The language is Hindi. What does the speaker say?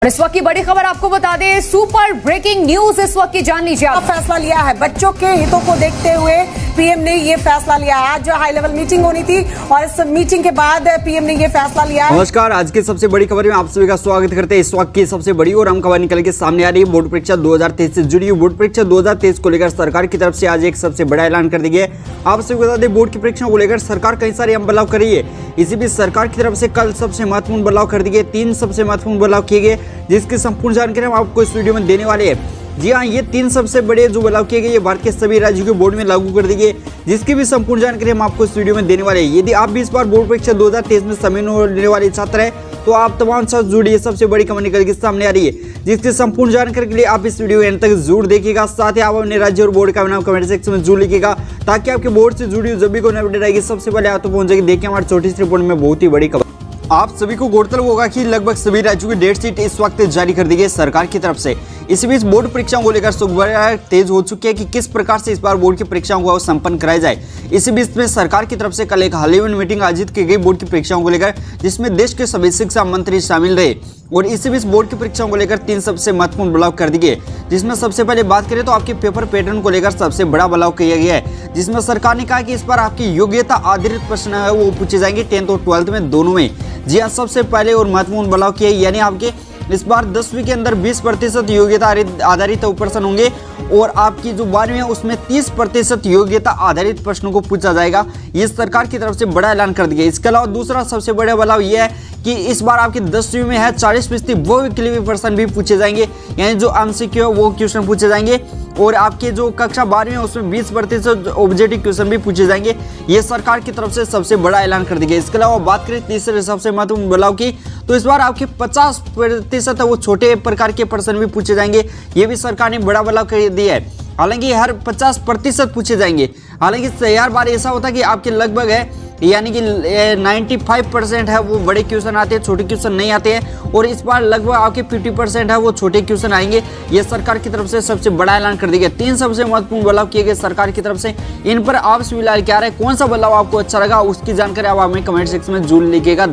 इस वक्त की बड़ी खबर आपको बता दें, सुपर ब्रेकिंग न्यूज इस वक्त की जान लीजिए। आप फैसला लिया है बच्चों के हितों को देखते हुए पीएम ने ये फैसला लिया है। आज जो हाई लेवल मीटिंग होनी थी और इस मीटिंग के बाद पीएम ने ये फैसला लिया है। नमस्कार, आज की सबसे बड़ी खबर में आप सभी का स्वागत करते हैं। इस वक्त की सबसे बड़ी और अहम खबर निकल के सामने आ रही है। बोर्ड परीक्षा 2023 से जुड़ी बोर्ड परीक्षा 2023 को लेकर सरकार की तरफ से आज एक सबसे बड़ा ऐलान कर दिया गया। आप सभी बता दें, बोर्ड की परीक्षा को लेकर सरकार कई सारे अहम बदलाव कर रही है। इसी बीच सरकार की तरफ से कल सबसे महत्वपूर्ण बदलाव कर दिए गए। 3 सबसे महत्वपूर्ण बदलाव किए गए, जिसकी संपूर्ण जानकारी हम आपको इस वीडियो में देने वाले हैं। जी हाँ, ये 3 सबसे बड़े जो बदलाव किए गए ये भारत के सभी राज्यों के बोर्ड में लागू कर दिए गए, जिसकी भी संपूर्ण जानकारी हम आपको इस वीडियो में देने वाले हैं। यदि आप भी इस बार बोर्ड परीक्षा 2023 में सम्मिलित होने वाले छात्र हैं तो आप तमाम साथ जुड़िए। सबसे बड़ी खबर निकल के सामने आ रही है, जिसकी संपूर्ण जानकारी के लिए आप इस वीडियो एंड तक जरूर देखिएगा। साथ ही आप अपने राज्य और बोर्ड का नाम कमेंट सेक्शन में जरूर लिखिएगा, ताकि आपके बोर्ड से जुड़ी जब भी कोई अपडेट आएगी सबसे पहले आप तो पहुंच जाएगी। देखिए हमारी छोटी सी रिपोर्ट में बहुत ही बड़ी खबर। आप सभी को गौरतलब होगा कि लगभग सभी राज्यों की डेट शीट इस वक्त जारी कर दी गई सरकार की तरफ से। इसी बीच बोर्ड परीक्षाओं को लेकर सुखबराह तेज हो चुकी है कि किस प्रकार से इस बार बोर्ड की परीक्षाओं को संपन्न कराया जाए। इसी बीच में सरकार की तरफ से कल एक हाल ही में मीटिंग आयोजित की गई बोर्ड की परीक्षाओं को लेकर, जिसमें देश के सभी शिक्षा मंत्री शामिल रहे। और इसी बीच बोर्ड की परीक्षाओं को लेकर 3 सबसे महत्वपूर्ण बदलाव कर दिए, जिसमें सबसे पहले बात करें तो आपके पेपर पैटर्न को लेकर सबसे बड़ा बदलाव किया गया है, जिसमें सरकार ने कहा कि इस बार आपकी योग्यता आधारित प्रश्न है वो पूछे जाएंगे 10th और 12th में दोनों में। जी हाँ, सबसे पहले और महत्वपूर्ण बदलाव किया, यानी आपके इस बार 10वीं के अंदर 20% योग्यता आधारित प्रश्न होंगे और आपकी जो 12वीं है उसमें 30% योग्यता आधारित प्रश्नों को पूछा जाएगा। ये सरकार की तरफ से बड़ा ऐलान कर दिया। इसके अलावा दूसरा सबसे बड़ा बदलाव यह है कि इस बार आपकी 10वीं में है 40% वो प्रश्न भी पूछे जाएंगे, यानी जो एमसीक्यू वो क्वेश्चन पूछे जाएंगे। और आपके जो कक्षा 12वीं है उसमें 20% ऑब्जेक्टिव क्वेश्चन भी पूछे जाएंगे। ये सरकार की तरफ से सबसे बड़ा ऐलान कर दिया। इसके अलावा बात करें तीसरे सबसे महत्वपूर्ण बदलाव की, तो इस बार आपके 50% वो छोटे प्रकार के प्रश्न भी पूछे जाएंगे। ये भी सरकार ने बड़ा बदलाव कर दिया है। हालांकि हर 50% पूछे जाएंगे। हालांकि हर बार ऐसा होता है कि आपके लगभग है यानी कि 95% है वो बड़े क्वेश्चन आते हैं, छोटे क्वेश्चन नहीं आते हैं। और इस बार लगभग आपके 50% है वो छोटे क्वेश्चन आएंगे। ये सरकार की तरफ से सबसे बड़ा ऐलान कर दिया गया। 3 सबसे महत्वपूर्ण बदलाव किए गए सरकार की तरफ से। इन पर आप फिलहाल क्या रहे, कौन सा बदलाव आपको अच्छा लगा उसकी जानकारी आप हमें कमेंट सेक्शन में जरूर लिखिएगा।